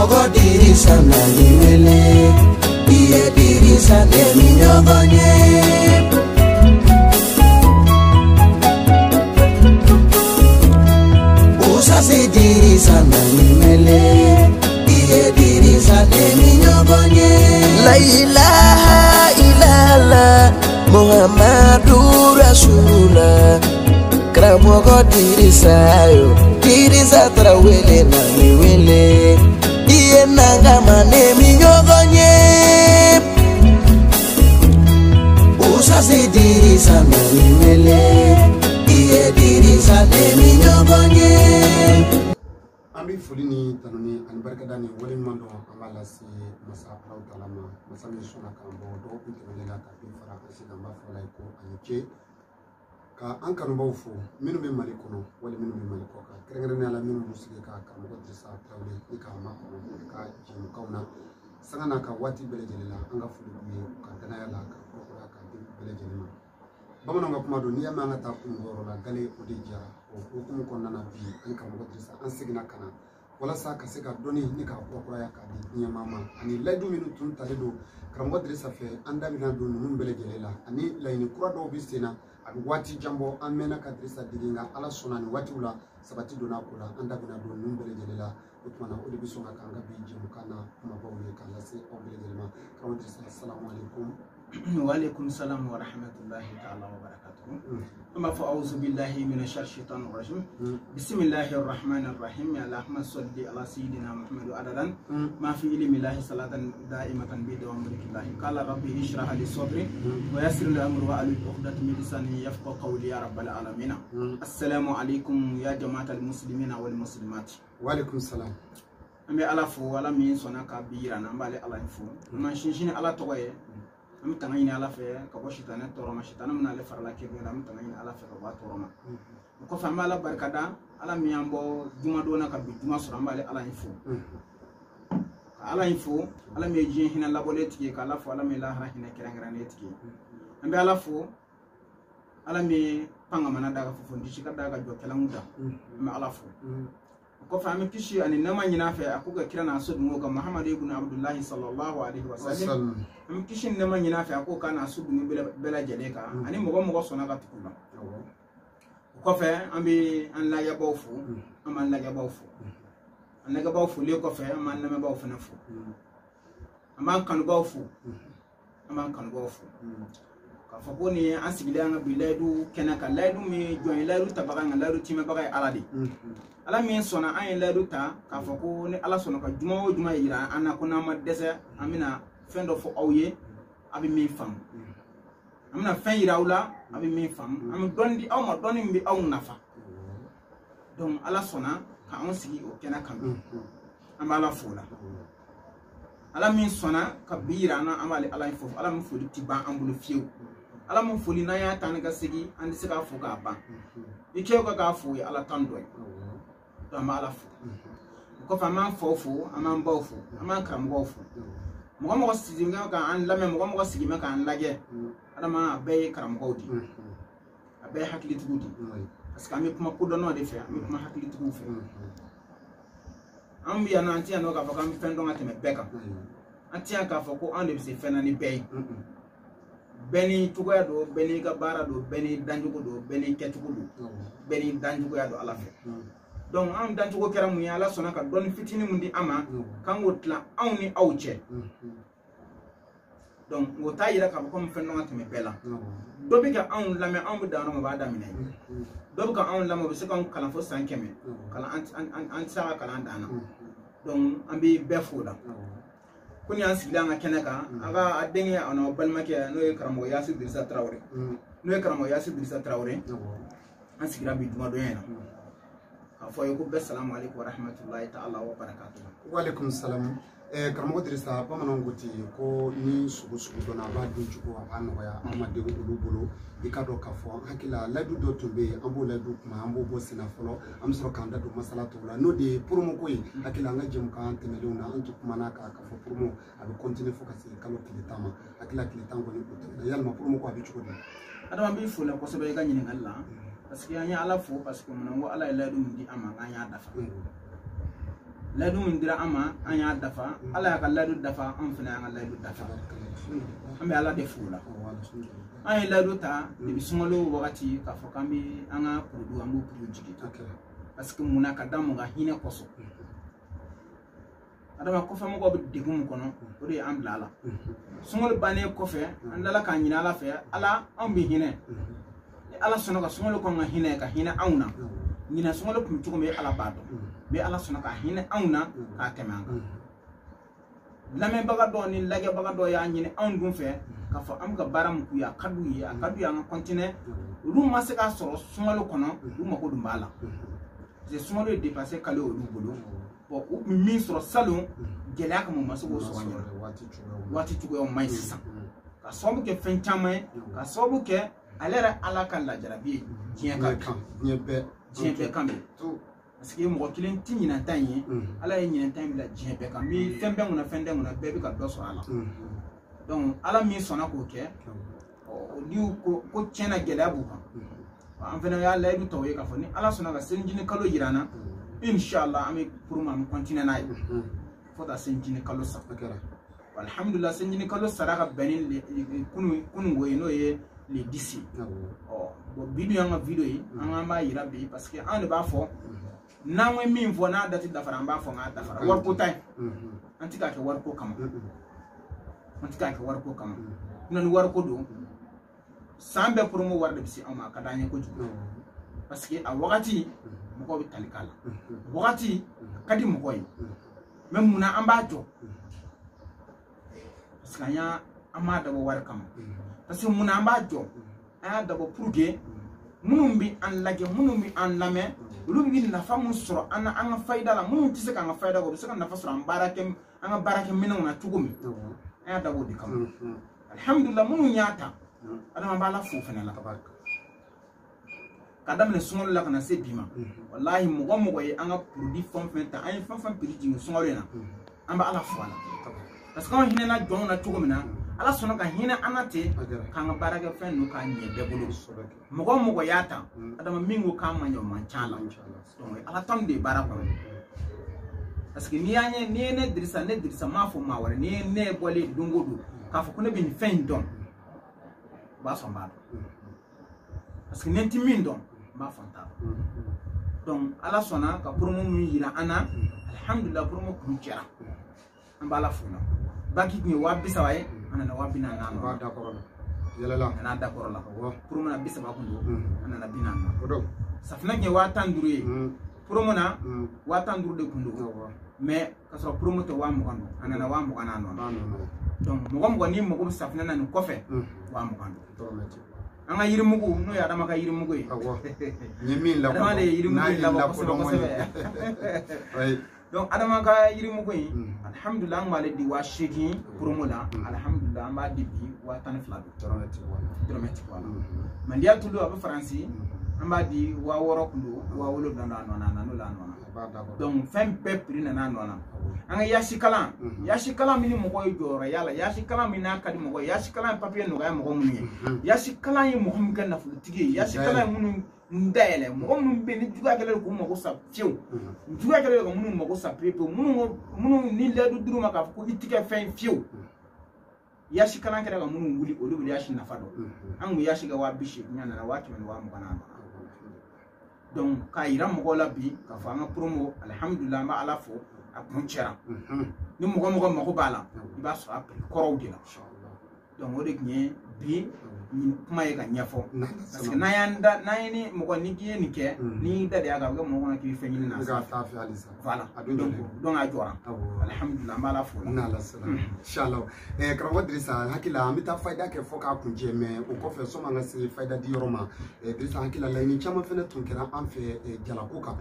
Karamogo dirisa na niwele, iye dirisa demi nyogonye. Usasi dirisa na niwele, iye dirisa demi nyogonye. La ilaha illallah Muhammadu Rasulullah. Karamogo dirisa yo, dirisa trawele na niwele, iye nanga mane minyogonye. Usasi dirisa na niwele, iye dirisa de minyogonye. Ami fulini tanuni anbarkadani wali mando amala si masa aplau talama masa misuna kambo do pintelela ka fara asina mafala ko anike ka an kanu baw fo minu be mali kono wala minu be mali ko ka krengere ala minu musike ka mo drisa tawle ni ka ma ko ka jim kauna sangana ka wati bele jelela anga fulu ye ka dana yala ka ko ka bele jelema bamana nga kuma do ni yama nga ta kungoro la gale o de jara o kuma ko nana bi an ka mo drisa an sigina kana wala sa ka se ka doni ni ka ko ya ka di ni mama ani ladu minu tun tare do karamgo drisa fe anda bina do num bele jelela ani layni kura do bistina abi wati jambo amena ka drisa diginga ala sonani wati ula sabati dona kula anda bina do num bele jelela utmana o de bisonga kanga bi jimu kana kuma bawle kala se o bele jelema karamgo drisa assalamu alaikum. Wa alaikum salam wa rahmatullahi ta'ala wa barakatuh. Amma fa a'udhu billahi minash shaitanir rajim. Bismillahir rahmanir rahim. Allahumma salli ala sayyidina Muhammad adadan ma fi ilmi llahi salatan da'imatan bi dawam mulkillahi. Qala rabbi ishrah li sadri wa yassir li amri wa ahlul 'uqdatam min lisani yafqahu qawli ya rabbal alamin. Assalamu alaikum ya jama'atal muslimina wal muslimat. Wa alaikum salam. Ambe ala fo wala min sona ka bira na mbale ala fo. Man shinshini ala toye. Am tangayni ala fe ka bo shitana toroma shitana mna le farla kebe am tangayni ala fe ka bo toroma ko fa mala barkada ala miyambo duma dona ka bi duma sura mbale ala info ala info ala me jin hina labole tike ka ala fo ala me la hara hina kirangara ne tike ambe ala fo ala me panga mana daga fo fondi shika daga jo kelamuda me ala fo ko fa mi kishi ani nama nyina fe akuga kirana so dungo ka Muhammad ibn Abdullah sallallahu alaihi wasallam am kishin nama nyina fe akuga kana so dungo bela jele ka ani mogo sona ka tukula ko fe ambi an la yabaw fu am an la yabaw fu an la yabaw fu le ko fe am an la baw fu na fu am an kan baw fu am an kan baw fu ka fa ko ni asigila nga biladu kenaka ladu mi join ladu tabaga nga ladu time baga aladi ala min sona an ladu ta ka fa ko ni ala sona ka juma o juma yira ana ko na ma dese amina fendo fo awye abi min fam amina fen yira wala abi min fam am dondi aw ma doni mbi aw nafa donc ala sona ka on sigi o kenaka am ala fola ala min sona ka bira na amali ala fo ala min fo ti ban ambulu fiu ala mun foli na ya tan ga sigi andi sika fo ga ban ike ko ga fo ya ala tan do to ma ala fo ko fa man fo fo aman baw fo aman kam go fo mo sigi nga ka an lame mo sigi me ka an lage ala ma be karam go di abe hakli tugudi parce que ami kuma ko do no de fe ami kuma hakli tugu fe am biya na antia no ka fa kam fen do ngate me beka antia ka fo ko an de se fena ni be beni tugoya do beni ga bara do beni danjugo do beni ketugo do beni danjugo ya do ala fe donc am danjugo kera mu ya ala sona ka don fitini mundi ama kan wotla awni awche donc wota yira ka ko mo fenno ngata me bela do bi ga awn lame awn bu dano ba da minay do bi ga awn lamo bi se kan kala fo sankeme kala an sa kala dana donc ambi befuda kuni an sigila nga keneka aga adenge ana balmake no e karamo Yasir Dirisa Traoré no e karamo Yasir Dirisa Traoré an sigila bi duma do yana afo yoko assalamu alaikum wa rahmatullahi ta'ala wa barakatuh. Wa alaikum salam. Karamo Dirisa bamanan goti ko ni sugu dona ba dunju ko aba no ya amade ulu bolo ikado kafo hakila ladu do tobe ambo ladu kuma ambo bo sina folo am soro kanda do masalatu la no de promo ko yi hakila nga jem kan temele na antu kuma na ka kafo promo abi continue focus kalo kilitama hakila kilitango ni ko yalma promo ko abi chukodi adama bi fula ko sobe ga nyini Allah parce que anya ala fo parce que monango ala ladu ndi ama anya dafa ladu min dira ama an y'a dafa ala y'a ka ladu dafa an fana y'an ka ladu dafa an bɛ ala de fo la an ye ladu ta debi sunkalo wagati k'a fɔ k'an bɛ an ka produit an b'o produit jigi parce que munna ka da mun ka hinɛ kɔsɔn adama kɔfɛ mɔgɔw bɛ degun mun kɔnɔ o de ye an bila ala sunkalo bannen kɔfɛ an dala k'an ɲini ala fɛ ala an bɛ hinɛ ni ala sɔnna ka sunkalo kɔn ka hinɛ anw na ɲinɛ sunkalo kun cogo min ala b'a dɔn mais ala sɔnna ka hinɛ anw na k'a tɛmɛ an kan lamɛnbaga dɔ ni lajɛbaga dɔ y'a ɲini anw dun fɛ k'a fɔ an bɛ ka baara min k'u ye a ka d'u ye an ka continuer olu ma se k'a sɔrɔ sunkalo kɔnɔ olu mako dun b'a la parce que sunkalo ye dépassé kalo olu bolo bon u kun min sɔrɔ salon gɛlɛya kama u ma se k'o sɔrɔ ɲɛ waati cogoyaw man ɲi sisan ka sababu kɛ fɛn caman ye ka sababu kɛ ale yɛrɛ ala ka lajarabi ye diɲɛ kan diɲɛ bɛɛ kan parce que mɔgɔ kelen ti ɲinɛnta in ye ala ye ɲinɛnta in bila diɲɛ bɛɛ kan mi fɛn bɛɛ kunna fɛn tɛ kunna bɛɛ bɛ ka dɔ sɔrɔ a la donc ala min sɔnna k'o kɛ ni ko tiɲɛna gɛlɛya b'u kan an fana y'a layidu tɔw ye k'a fɔ ni ala sɔnna ka selijini kalo yira an na inshallah an bɛ pour ma an continuer n'a ye fo taa selijini kalo sa alhamdulillah selijini kalo sara ka bɛn ni kunungo ye n'o ye le 10 bon bi dun y'an ka video ye an k'an b'a yira bi parce que an de b'a fɔ n'an ye min fɔ n'a dati dafara an b'a fɔ k'a dafara wariko ta ye an tɛ k'a kɛ wariko kama an tɛ k'a kɛ wariko kama ni wariko don san bɛɛ promo wari de bɛ se anw ma a ka d'an ye kojugu parce que a wagati mɔgɔw bɛ tali k'a la wagati ka di mɔgɔ ye mais munna an b'a jɔ parce que an m'a dabɔ wari kama parce que munna an b'a jɔ an y'a dabɔ pour que minnu bɛ an lajɛ minnu bɛ an lamɛn olu bɛ nafa mun sɔrɔ an ka fayida la minnu tɛ se k'an ka fayida kɔ u bɛ se ka nafa sɔrɔ an ka baarakɛminɛnw na cogo min an y'a dabɔ o de kama alhamdulillah minnu y'a ta adama b'a la fo fana la ka daminɛ sunkalo la ka na se bi ma walahi mɔgɔ mɔgɔ ye an ka produit fɛn fɛn ta an ye fɛn fɛn prix jigin sunkalo in na an bɛ ala fo a la parce que an hinɛna jɔnw na cogo min na ala sɔnna ka hinɛ an na ten k'an ka baarakɛ fɛn ninnu k'a ɲɛ bɛɛ bolo mɔgɔ mɔgɔ y'a ta adama min ko k'an ma ɲɛ o man ca la donc ala tan de ye baara kɔnɔ parce que n'i ye ne dirisa m'a fɔ maa wɛrɛ n'i ye ne bɔlen don o don k'a fɔ ko ne bɛ nin fɛn in dɔn o b'a sɔn n b'a dɔn parce que ni n ti min dɔn n b'a fɔ n t'a dɔn donc ala sɔnna ka promo min yira an na alhamdulillah promo kun cɛra an b'a la fo la baki kun ye 30,000 ye an nana 40,000 n'a da kɔrɔ la promo na 30 kun don an nana 40,000 safinɛ kun ye 15,000 ye promo na 15,000 de kun don mais ka sɔrɔ promo tɛ 20,000 don an nana 20,000 nɔ donc mɔgɔ ni mɔgɔ bɛ safinɛ na nin kɔfɛ 20,000 don an ka yirimugu n'o ye adama ka yirimugu ye adama de ye yirimugu labɔ kosɛbɛ donc adama ka yirimugu in alhamdulillah an b'ale di 8,000 promo la alhamdulillah an b'a di bi 12,000 dɔrɔmɛ ti bɔ a la mais n'i y'a tulu a bɛ faransi an b'a di 6,000 kun don 7,000 a nɔ na n'o la a nɔ na donc fɛn bɛɛ prix nana a nɔ na an ka yasi kalan min ni mɔgɔ ye jɔyɔrɔ y'a la yasi kalan min n'a ka di mɔgɔ ye yasi kalan ye papiye nɔgɔya mɔgɔ minnu ye yasi kalan ye mɔgɔ min kɛ nafolotigi ye yasi kalan ye minnu dayɛlɛ mɔgɔ minnu bɛ yen ni juguya kɛlen k'u mago sa fiyewu juguya kɛlen ka minnu mago sa pewu minnu ni layidu dir'u ma k'a fɔ ko i ti kɛ fɛn fiyewu yasi kalan kɛra ka minnu wuli olu bɛ yasi nafa dɔn an kun yasi ka 80,000 nana 120,000 na donc k'a yira mɔgɔw la bi k'a fɔ an ka promo alhamdulillah an bɛ ala fo a kun cɛra ni mɔgɔ mako b'a la i b'a sɔrɔ a prix kɔrɔw de la donc o de tun ye bi kuma ye ka ɲɛfɔ parce que n'an ye ni mɔgɔ ni k'i ye nin kɛ n'i da de y'a kan a bɛ kɛ mɔgɔ kɔnɔ k'i bɛ fɛn ɲini na voilà donc a jɔra alhamdulillah an b'a la fo inshallah karamɔgɔ Dirisa hakili an bɛ taa fayida kɛ fo k'a kuncɛ mais o kɔfɛ sɔmi an ka se fayida di yɔrɔ ma Dirisa hakili la laɲini caman fɛnɛ tun kɛra an fɛ jalako kan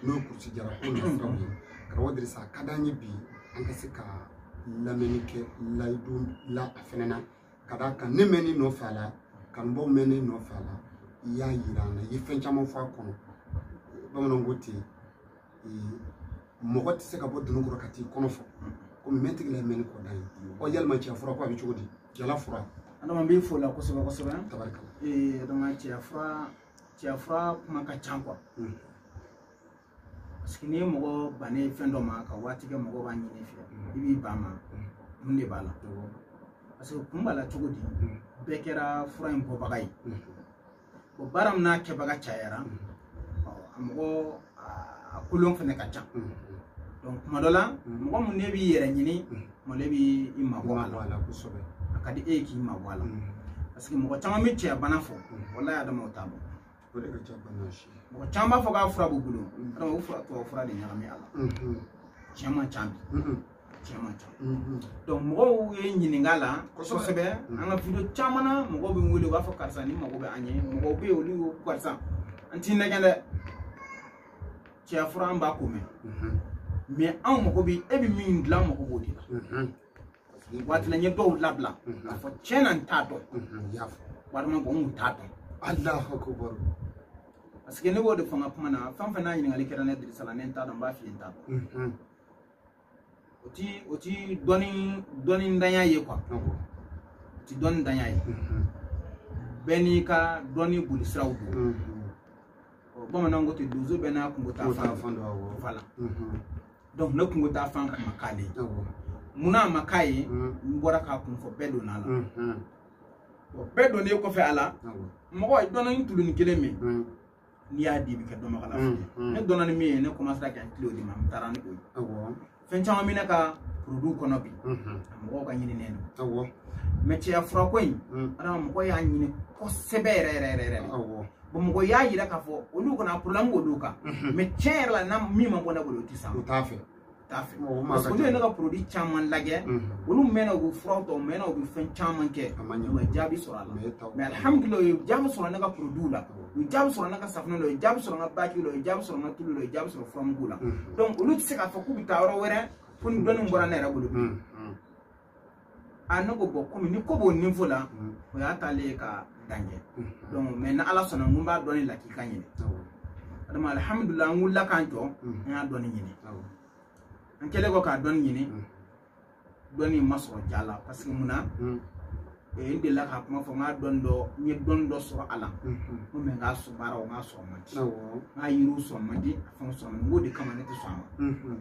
n'o ye kurusi jalako nasiraw ye karamɔgɔ Dirisa a ka d'an ye bi an ka se ka lamɛnni kɛ layidu la a fɛnɛ na ka d'a kan ne mɛn ni nɔfɛ a la kanubaw mɛn ne nɔfɛ a la i y'a yira an na i ye fɛn caman fɔ a kɔnɔ bamananw ko ten mɔgɔ tɛ se ka bɔ dunun kɔrɔ ka t'i kɔnɔ fɔ komi mɛntigi la ye mɛnni kɔ dan ye yalima cɛya fura ko a bɛ cogo di jala fura adama n b'i fo la kosɛbɛ tabarikala donc cɛya fura kuma ka ca quoi parce que ni mɔgɔ bannen fɛn dɔ ma ka waati kɛ mɔgɔ b'a ɲini fɛ i b'i ban ma mun de b'a la parce que kun b'a la cogo di bɛɛ kɛra fura in bɔbaga ye bon baara min n'a kɛbaga cayara a mɔgɔ a kolon fɛnɛ ka ca donc kuma dɔ la mɔgɔ mun ne b'i yɛrɛ ɲini mɔle b'i mabɔ a la a ka di e k'i mabɔ a la parce que mɔgɔ caman bɛ cɛya bana fɔ wallahi adamaw t'a dɔn mɔgɔ caman b'a fɔ k'a fura b'u bolo adama o fura tubabu fura de ɲagami a la tiɲɛ man ca bi tiɲɛ man ca donc mɔgɔw ye ɲininka la kosɛbɛ an ka video caman na mɔgɔw bɛ n wele u b'a fɔ karisa ni mago bɛ an ye mɔgɔw bɛ yen olu y'o karisa an t'i nɛgɛn dɛ cɛya fura an b'a ko mɛn mais anw mago bɛ e bɛ min dilan mago b'o de la waati la n ye dɔw labila k'a fɔ tiɲɛ na n t'a dɔn walima n t'a dɔn Allahu akbar parce que ne b'o de fɔ n ka kuma na fɛn o fɛn n'a ɲininkali kɛra ne Dirisa la ne n t'a dɔn n b'a f'i ye n t'a dɔn o ti dɔnni ntanya ye quoi o ti dɔnni ntanya ye bɛɛ n'i ka dɔnni boli siraw don bamananw ko ten donso bɛɛ n'a kungo taa fan dɔ voilà donc ne kungo taa fan ma k'ale munna a ma k'a ye n bɔra k'a kun fɔ bɛɛ donna a la bɛɛ donnen kɔfɛ a la mɔgɔ dɔnni tulu ni kelen min n'i y'a di i bɛ kɛ dɔnbaga la ne dɔnna ni min ye ne commencera ka n kile o de ma n taara ni o ye fɛn caman bɛ ne ka produit kɔnɔ bi mɔgɔw ka ɲininen don mais cɛya furako in adama mɔgɔ y'a ɲini kosɛbɛ yɛrɛ bon mɔgɔ y'a yira k'a fɔ olu kana problème b'olu kan mais tiɲɛ yɛrɛ la na min ma bɔ ne bolo o tɛ san o t'a fɛ parce que olu ye ne ka produit caman lajɛ olu mɛnna u bɛ furaw ta u mɛnna u bɛ fɛn caman kɛ u ye jaabi sɔrɔ a la mais alhamdulilah u ye jaabi sɔrɔ ne ka produit la u ye jaabi sɔrɔ ne ka safunɛ la u ye jaabi sɔrɔ n ka baki la u ye jaabi sɔrɔ n ka tulu la u ye jaabi sɔrɔ furamugu la donc olu tɛ se k'a fɔ k'u bɛ taa yɔrɔ wɛrɛ ko ni dɔnni bɔra ne yɛrɛ bolo a ne ko bon komi ni ko b'o niveau la o y'a taalen ye ka dan kɛ donc mais ni ala sɔnna n ko n b'a dɔnni la k'i ka ɲini adama alhamdulilah n wulila k'an jɔ n y'a dɔnni ɲini an kɛlen kɔ k'a dɔnni ɲini dɔnni ma sɔrɔ ja la parce que munna n delila k'a kuma fɔ n k'a dɔnni dɔ n ye dɔnni dɔ sɔrɔ a la ko mais n k'a baaraw n k'a sɔrɔ man di n k'a yiriw sɔrɔ man di a fɛnw sɔrɔ man di n k'o de kama ne tɛ sɔn a ma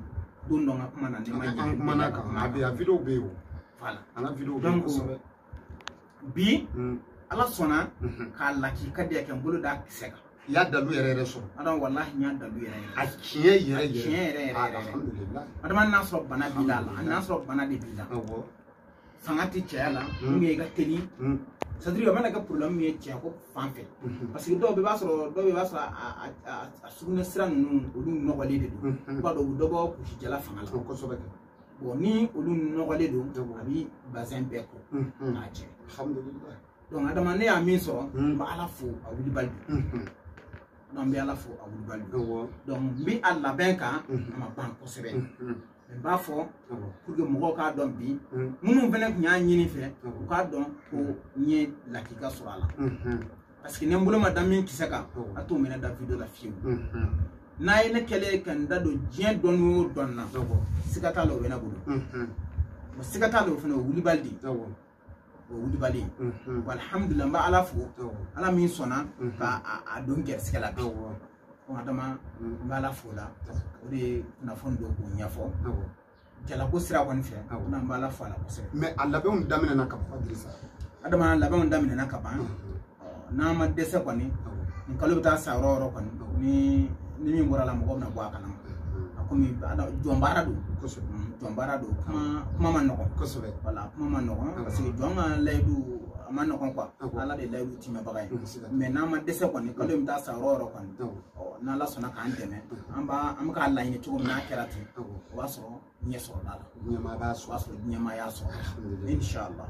don dɔ n ka kuma na ne ma ɲini an kumana kan a video bɛ yen o voilà an ka video bɛ yen donc kosɛbɛ bi ala sɔnna k'a lakika de kɛ n bolo da kisɛ kan i y'a dalu yɛrɛ sɔrɔ adama wallahi n y'a dalu yɛrɛ a tiɲɛ yɛrɛ alhamdulillah adama n'a sɔrɔ bana b'i la n'a sɔrɔ bana de b'i la fanga tɛ cɛya la min ye i ka teli c'est à dire a mana kɛ problème min ye cɛya ko fan fɛ parce que dɔw bɛ b'a sɔrɔ a sugunɛ sira ninnu olu nɔgɔlen de don i b'a dɔn u bɛ dɔ bɔ kulusijala fanga la kosɛbɛ bon ni olu nɔgɔlen don a bɛ bazɛn bɛɛ ko k'a cɛ alhamdulillah donc adama ne y'a min sɔrɔ n bɛ ala fo a wulibali donc n bɛ ala fo a wulibali donc n bɛ a labɛn kan a ma ban kosɛbɛ n b'a fɔ pour que mɔgɔw k'a dɔn bi minnu fana tun y'a ɲini fɛ u k'a dɔn ko n ye lakika sɔrɔ a la parce que ni n bolo ma da min kisɛ kan a t'o minɛ da video la fiyewu n'a ye ne kɛlen ka n da don diɲɛ dɔnni o dɔnni na siga t'a la o bɛ ne bolo siga t'a la o fana o wulibali de o wulibali alhamdulilah n bɛ ala fo ala min sɔnna k'a don gɛrɛsɛgɛ la bi adama n bɛ ala fo la o de ye kunnafoni dɔ k'o ɲɛfɔ jalako sira kɔni fɛ n'an bɛ ala fo a la kosɛbɛ mais a labɛnw daminɛna ka ban Dirisa adama labɛnw daminɛna ka ban n'an ma dɛsɛ kɔni nin kalo bɛ taa sa yɔrɔ o yɔrɔ kɔni ni min bɔra la mɔgɔw bɛna bɔ a kalama a komi jɔn baara don jɔn baara don kuma ma nɔgɔn kosɛbɛ voilà kuma ma nɔgɔn parce que jɔn ka layidu a ma nɔgɔn quoi ala de layidu timɛbaga ye mais n'an ma dɛsɛ kɔni kalo bɛ taa sa yɔrɔ o yɔrɔ kɔni n'ala sɔnna k'an dɛmɛ an bɛ k'a laɲini cogo min n'a kɛra ten o b'a sɔrɔ ɲɛ sɔrɔla la o b'a sɔrɔ ɲɛmaaya sɔrɔ inshallah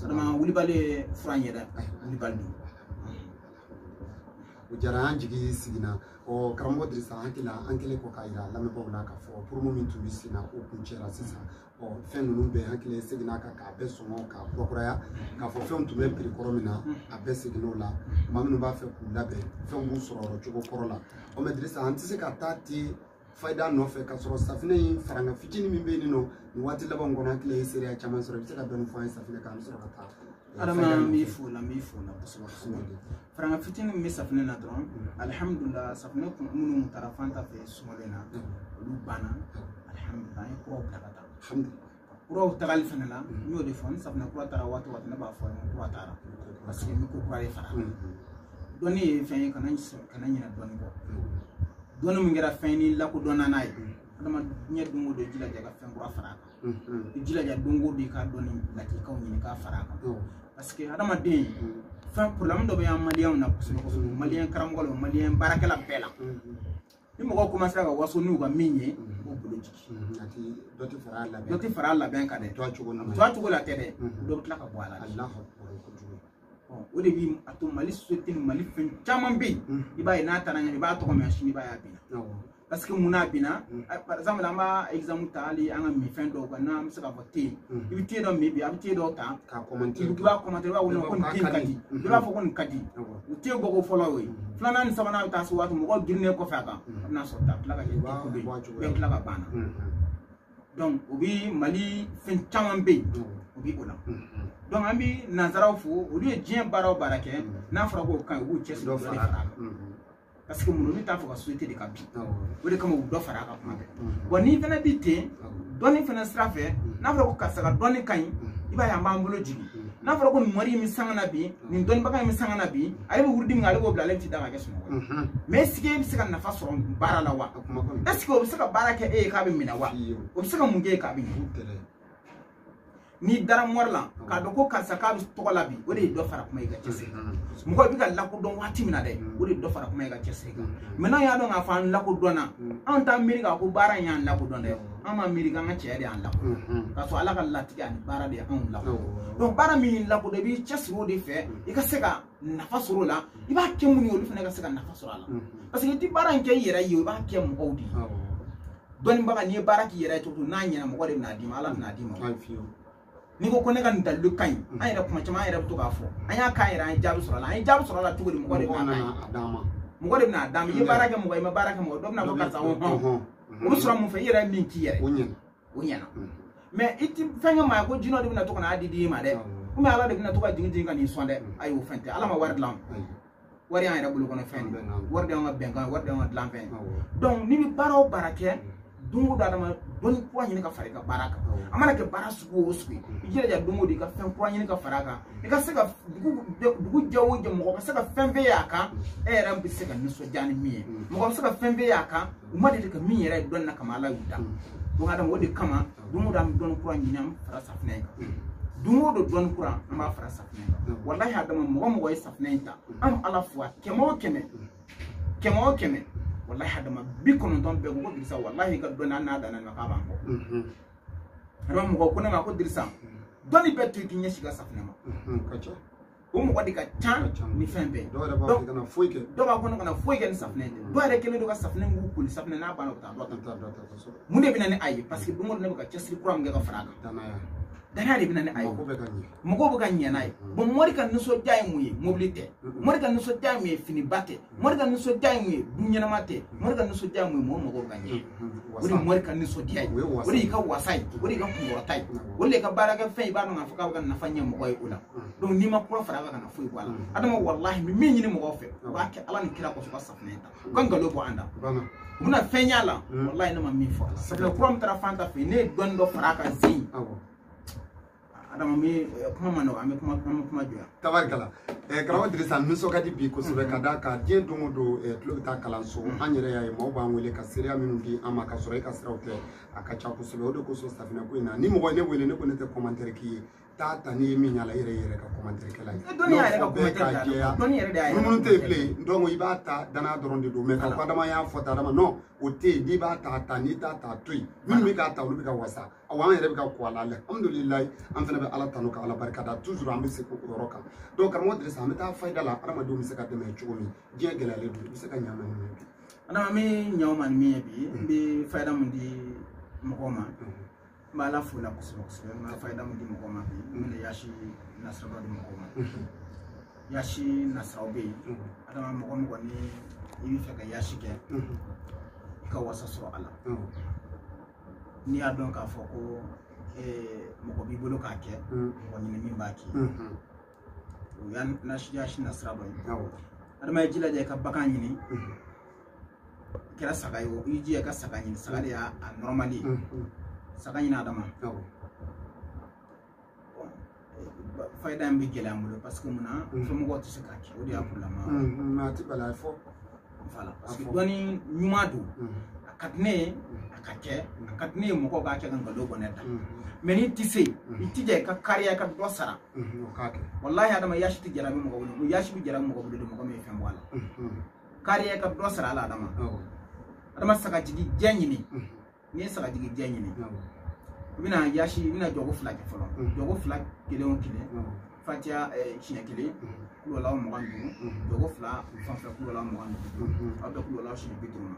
adama wulibali ye fura ɲɛ dɛ wulibali don o diyara an jigi sigina karamɔgɔ Dirisa hakili an kɛlen kɔ k'a yira lamɛnbaaw la k'a fɔ promo min tun bɛ sen na o kun cɛra sisan fɛn ninnu bɛɛ hakili seginna kan k'a bɛɛ sɔngɔ k'a kurakuraya k'a fɔ fɛnw tun bɛ piri kɔrɔ min na a bɛɛ seginn'o la maa minnu b'a fɛ k'u labɛn fɛnw b'u sɔrɔ yɔrɔ cogo kɔrɔ la mais Dirisa an tɛ se ka taa ten fayida nɔfɛ ka sɔrɔ safinɛ in faranga fitinin min bɛ yen nɔ nin waati laban kɔnɔ hakili ye seereya caman sɔrɔ i bɛ se ka dɔɔni fɔ an ye safinɛ kan an bɛ sɔrɔ ka taa adama mi fo la kosɛbɛ faranga fitini mi safinɛ na dɔrɔn alhamdulillah safinɛ kun minnu taara fanta fɛ sumalen na olu banna alhamdulillah an ye kuraw bila ka taa kuraw tagali fɛnɛ la n y'o de fɔ ni safinɛ kura taara waati waati ne b'a fɔ n kura taara parce que mi ko kura de fara dɔnni ye fɛn ye kana ɲinɛ dɔnni kɔ dɔnni min kɛra fɛn ni lakodɔnna n'a ye adama diɲɛ don o don jilaja ka fɛn kura fara a kan i jilaja don o don i ka dɔnni latikaw ɲini k'a fara a kan parce que adamaden fɛn problème dɔ bɛ yan maliyɛnw na kosɛbɛ kosɛbɛ maliyɛn karamɔgɔ la maliyɛn baarakɛla bɛɛ la ni mɔgɔw commencera ka waso n'u ka min ye o bolo jigin dɔ tɛ fara a labɛn kan dɛ to a cogo la tɛ dɛ dɔ bɛ tila ka bɔ a la o de bi a to mali société ni mali fɛn caman bɛ yen i b'a ye n'a taara ɲɛ i b'a tɔgɔ mɛn sini i b'a ye a binna parce que mun n'a binna par exemple an b'a exemple ta hali an ka minfɛn dɔw kan n'an bɛ se ka fɔ te i bɛ te dɔ min bi a bɛ te dɔ ta i b'a commenter i b'a wele ko nin te ka di i b'a fɔ ko nin ka di o te bɔko fɔlɔ y'o ye filanan ni sabanan bɛ taa se waati mɔgɔw girinnen kɔfɛ a kan a bɛna sɔrɔ ta tila ka kɛ ko bɛ yen bɛɛ tila ka banna donc o bi mali fɛn caman bɛ yen o bi o la donc an bɛ nanzaraw fo olu ye diɲɛ baara o baara kɛ n'a fɔra k'o kan u b'u cɛsiri dɔ fara a kan parce que mun t'a fɔ ka société de ka bi o de kama u dɔ fara a kan kuma bɛɛ bon n'i fana bi ten dɔnni fana sira fɛ n'a fɔra ko karisa ka dɔnni ka ɲi i b'a ye an b'an bolo jigin n'a fɔra ko nin mɔri min sanga na bi nin dɔnnibaga min sanga na bi ale bɛ wurudi min ale b'o bila ale tɛ da ka kɛ sunɔgɔ mais est-ce que e bɛ se ka nafa sɔrɔ baara la wa est-ce que o bɛ se ka baara kɛ e ye k'a bɛ minɛ wa o bɛ se ka mun kɛ e k'a bɛ ɲɛ n'i dara mɔri la k'a dɔn ko karisa k'a bɛ tɔgɔ la bi o de ye dɔ fara kuma i ka cɛsiri kan mɔgɔ i bɛ ka lakodɔn waati min na dɛ o de ye dɔ fara kuma i ka cɛsiri kan maintenant y'a dɔn k'a fɔ an lakodɔnna an t'a miiri k'a ko baara in y'an lakodɔn dɛ an b'a miiri k'an ka cɛya de y'an lakodɔn k'a sɔrɔ ala ka latigɛ ani baara de ye anw lakodɔn donc baara min lakodɔn i b'i cɛsiri o de fɛ i ka se ka nafa sɔrɔ o la i b'a kɛ mun ye olu fana ka se ka nafa sɔrɔ a la parce que i tɛ baara in kɛ i yɛrɛ ye i b'a kɛ mɔgɔw de ye dɔnnibaga n'i ye baara k'i yɛrɛ ye cogo n'a ɲɛna mɔgɔ de bɛna d'i ma ala bɛna d'i ma n'i ko ne ka nin dalilu ka ɲi an yɛrɛ kuma caman an yɛrɛ bɛ to k'a fɔ an y'a k'an yɛrɛ an ye jaabi sɔrɔ a la an ye jaabi sɔrɔ a la cogo di mɔgɔ de bɛna mɔgɔ de bɛna d'a ma i ye baara kɛ mɔgɔ i ma baara kɛ mɔgɔ dɔ bɛna fɔ karisa hɔn o bɛ sɔrɔ mun fɛ i yɛrɛ ye min k'i yɛrɛ o ɲɛna mais i ti fɛn kɛ maa ye ko jinɛw de bɛna to ka n'a di i ma dɛ komi ala de bɛna to ka jigin ka n'i sɔn dɛ ayi o fɛn tɛ ala ma wari dilan wari y'an yɛrɛ bolo kɔnɔ fɛn de wari de y'an ka bɛnkan wari de y'an ka dilan fɛn donc n'i bɛ baara o baara kɛ don o don adama dɔnni kura ɲini ka fara i ka baara kan a mana kɛ baara sugu o sugu ye i jilaja don o don i ka fɛn kura ɲini ka fara a kan i ka se ka dugu jɛ o jɛ mɔgɔ ka se ka fɛn bɛɛ y'a kan e yɛrɛ bɛ se ka nisɔndiya ni min ye mɔgɔ bɛ se ka fɛn bɛɛ y'a kan u ma deli ka min yɛrɛ ye dɔnni na kama ala y'u da donc adama o de kama don o don an bɛ dɔnni kura ɲini an bɛ fara safinɛ in kan don o don dɔnni kura an b'a fara safinɛ in kan walahi adama mɔgɔ ye safinɛ in ta an bɛ ala fo a kɛmɛ o kɛmɛ wallahi hadama bi kɔnɔntɔn bɛɛ ko Dirisa wallahi ka dɔnni n'a danna ma k'a b'an bɔ adama mɔgɔ ko ne ma ko Dirisa dɔnni bɛɛ to i k'i ɲɛsin ka safinɛ ma o mɔgɔ de ka ca ni fɛn bɛɛ dɔw b'a ko ne kana foyi kɛ ni safinɛ tɛ dɔw yɛrɛ kɛlen don ka safinɛ k'u koli safinɛ n'a banna u taa dɔ ta mun de bɛ na ni a ye parce que don o don ne bɛ ka cɛsiri kura min kɛ ka fara a kan danaya de bɛ na ni a ye mɔgɔw bɛ ka ɲɛ n'a ye bon mɔri ka nisɔndiya ye mun ye mobili tɛ mɔri ka nisɔndiya ye mun ye finiba tɛ mɔri ka nisɔndiya ye mun ye du ɲɛnama tɛ mɔri ka nisɔndiya ye mun ye mɔgɔw bɛ ka ɲɛ o de ye mɔri ka nisɔndiya ye o de y'i ka wasa ye o de y'i ka kunkɔrɔta ye o de y'i ka baarakɛfɛn i b'a dɔn k'a fɔ k'a bɛ ka nafa ɲɛ mɔgɔ ye o la donc n'i ma kura fara a kan ka na foyi bɔ a la adama walahi n bɛ min ɲini mɔgɔw fɛ u b'a kɛ ala ni kira kɔsɔn ka safinɛ ta u ka nkalon bɔ an da u bɛna fɛn y'a la walahi ne ma min fɔ a la safinɛ kura min taara fan ta fɛ ne ye dɔɔni dɔ fara a kan zen adama bɛ kuma ma nɔgɔ an bɛ kuma jɔ yan tabarikala karamɔgɔ Dirisa nisɔn ka di bi kosɛbɛ ka d'a kan diɲɛ don o don tulo bɛ taa kalanso an yɛrɛ y'a ye maaw b'an wele ka seereya minnu di an ma ka sɔrɔ e ka siraw tɛ a ka ca kosɛbɛ o de kosɔn safinɛ ko in na ni mɔgɔ ye ne wele ne ko ne tɛ commentaire k'i ye taa ta n'i ye min y'a la i yɛrɛ ka commentaire kɛla ye dɔnni yɛrɛ ka commentaire kɛla dɔnni yɛrɛ de y'a ye munnu tɛ bilen donc i b'a ta danaya dɔrɔn de don mais ka fɔ adama y'a fɔ ta adama non o tɛ yen n'i b'a ta ta n'i t'a ta to yen minnu bɛ k'a ta olu bɛ ka wasa awɔ an yɛrɛ bɛ ka ko a la alhamdulilayi an fana bɛ ala tanu ka ala barika da toujours an bɛ se o yɔrɔ kan donc karamɔgɔ Dirisa an bɛ taa fayida la adamadenw bɛ se ka dɛmɛ cogo min diɲɛ gɛlɛyalen don i bɛ se ka ɲaama ni min ye adama n bɛ ɲaw ma ni min ye bi n bɛ fayida min di mɔgɔw ma n bɛ ala fo la kosɛbɛ kosɛbɛ n bɛ fayida min di mɔgɔw ma bi n bɛ yaasi nasira dɔ di mɔgɔw ma yaasi nasiraw bɛ yen adama mɔgɔ mɔgɔ ni i bɛ fɛ ka yaasi kɛ i ka wasa sɔrɔ a la n'i y'a dɔn k'a fɔ ko mɔgɔ b'i bolo k'a kɛ mɔgɔ ɲini min b'a kɛ o yan na shi na siraba awo adama ya jila je ka bakan yini kira saga yo iji ya ka saga yini saga ya normally saga yini adama awo fayda mbi gela mulo parce que muna fo mo goto se kake o dia pour la ma ma ti bala fo voilà parce que doni nyumadu akatne akatne mo ko ga ke ganga do boneta meni tise itije ka kariya ka do sara okake wallahi adama yashi ti jarabi mo ko mo yashi bi jarabi mo ko do mo ko me fem wala kariya ka do sara ala adama adama saka jigi janyini ni saka jigi janyini bina yashi bina jogo flag folo jogo flag kele on kele fatia chine kele kulo lawo mo gandu jogo flag fanfa kulo lawo mo gandu abdo kulo lawo chine bituma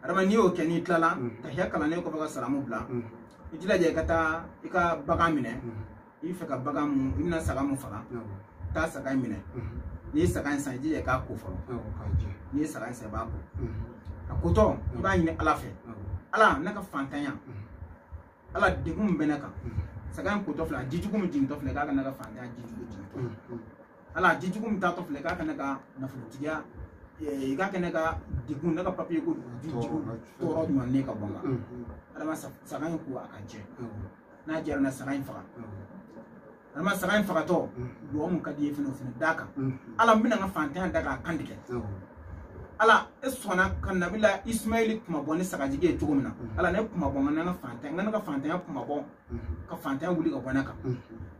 adama ni o keni tlala tahya kala ne ko baga salamu bla ijila je kata ika baga mine ife ka baga mu ina saga mu fala ta saga mine ni saga san je ka ko folo ni saga san ba ko akoto iba ni ala fe ala naka fantanya ala digum benaka sagan ko tofla jijugum jin tofle ka naga fanda jijugum ala jijugum ta tofle ka naga na fultiya e ka naga digum naga papier ko jijugum to ro man ne ka bonga ala ma sagan ko akanje na jar na sagan fa ala ma sagan fa to do mun ka die fino fino daka ala mbina nga fanta daga kandike ala esona kan nabila ismaili kuma boni sakajige tugumna ala ne kuma bon nga fanta ya kuma bon ka fanta ya wuli ka bonaka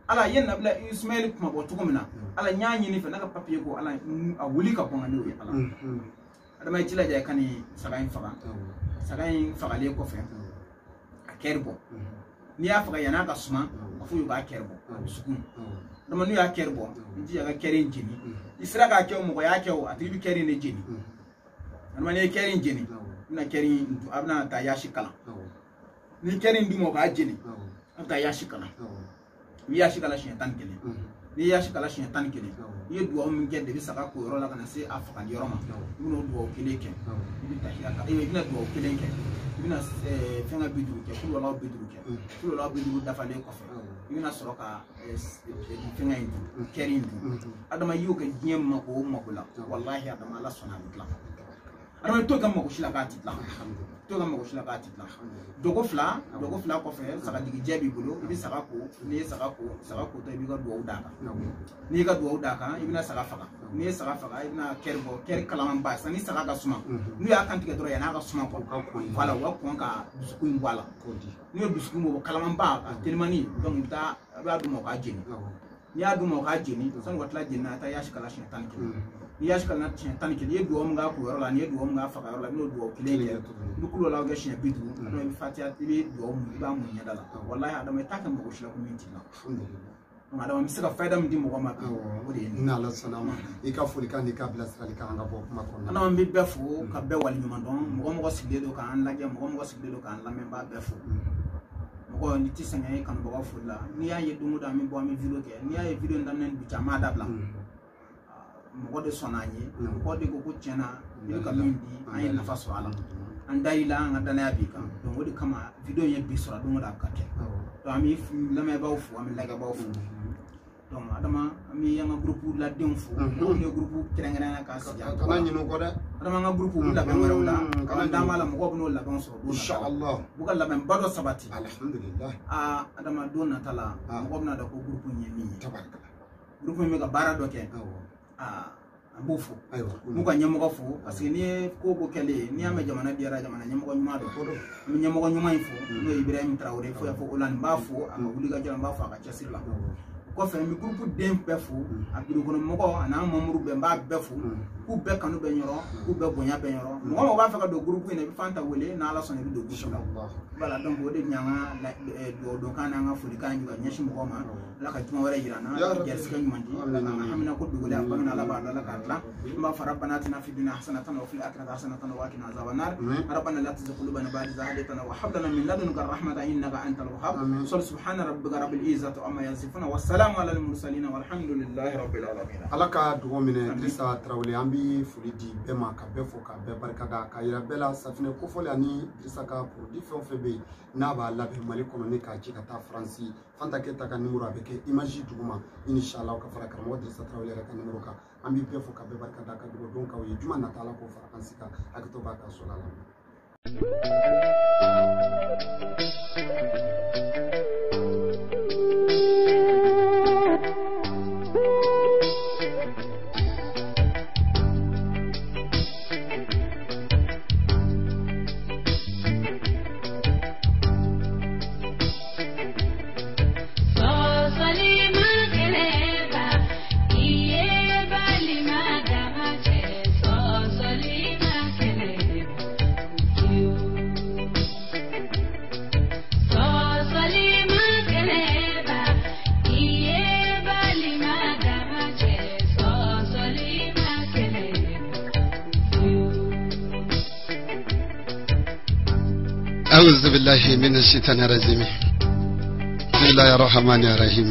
ala yen nabila ismaili kuma bon tugumna ala nyanyi ni fe naga papier ko ala a wuli ka bon ne ala adama jila jay kani sagain faga le ko fe a kerbo ni ya faga yana ka suma afu yu ba kerbo sukun dama nu ya kerbo ji ya kerin jini isra ka kew mo ya kew atibi kerin ne jini almane kerin jini na kerin abna ta yashi kala ni kerin dumo ba jini ta yashi kala wi yashi kala shi tan kele ni yashi kala shi tan kele ye duwa mun ke de saka ko ro la kana se afaka yoroma no duwa kele ke bi ta ya ka e bi na duwa kele ke bi na fenga bidu ke kulo la bidu dafa le ko fe bi na soro ka fenga indu kerin adama yu ke jiem mako makula wallahi adama la sona bitla adama to gam mako shila ka titla dogo fla ko fe saka digi jebi bulo ibi saka ko to ibi ga duwa daka ni ga duwa daka ibi na saka faka ni saka faka ibi na ker kalaman ba sani saka ga suma nu ya kan tige doro ya na ga suma ko wala wa ko ka dusuku ngwala ni dusuku mo kalaman ba telemani donc ta ba du mo ka jeni ni adu mo ka jeni san watla jenna ta yashi kala shi tan ki yashi kala tan ki ye duwa mo ga ko la ni duwa mo ga faka la ni duwa kile dukulo la ga shi bitu no bi fatia tibi duwa mo ba mo nya dala wallahi adama ta kan mo shi la ko minti la alhamdulillah adama mi saka faida mi mo ma ko de na la sanama e ka foli kan ni ka bla sali ka nga bo ma ko na adama mi befu ka be wali mi mandon mo sigde do kan la ge mo sigde do kan la men ba befu ko ni ti sanga kan bo fulla ni ya ye dumu da mi bo mi video ke ni ya ye video ndam nen bi chama da bla mo de sonanye ko de ko chena ni ka min di ay na faso ala andai la ngada na bi kan don wodi kama video ye bi sura don da kake to ami la me ba fu ami la ga ba fu donc adama ami yanga groupe la dem fu no ne groupe kirengana ka siya kana nyino ko da adama nga groupe la be wala kana damala mo ko no la ban so inshallah bugal la ben bado sabati alhamdulillah adama don na tala mo ko na da ko groupe nyemi tabaraka groupe mi ga bara do ke ambufu muka nyamo fu parce que ni ko ko kele ni ame jamana biara jamana nyamo ko nyuma do ko do mi nyamo ko nyuma ifo no Ibrahim Traoré fo ya fo ulan bafu amabuliga jama bafu akachasila ko fe mi groupe dem pefu abiru kono moko ana mamuru be mba befu ku be kanu be nyoro ku be bonya be nyoro mo ba fa ka do groupe ne bi fanta wole na ala sone bi do inshallah bala donc wode nyanga do kana nga fuli kan juga nyashi mo ma la ka tuma wala yirana gersi kan mandi la hamna ko dugule afan ala ba la ka la ma farabbana atina fi dunya hasanatan wa fil akhirati hasanatan wa qina azaban nar rabbana la tuzigh qulubana ba'da idh hadaytana wa hab lana min ladunka rahmatan innaka antal wahhab subhana rabbika rabbil izzati amma yasifun wa salamu ala al-mursalin walhamdulillahi rabbil alamin. Alaka dugo mine Idrissa Traoré ambi foli di bema ka befo ka be barkada ka yira bela safine ko foli ani Idrissa ka produit febe na ba labe mali kono ne ka ci ka ta France fanta ke ta ka numéro avec image duguma inshallah ka fara karamo Idrissa Traoré ka numéro ka ambi befo ka be barkada ka dugo don ka wi juma na tala ko fara ansika akito ba ka solala. أعوذ بالله من الشيطان الرجيم بسم الله الرحمن الرحيم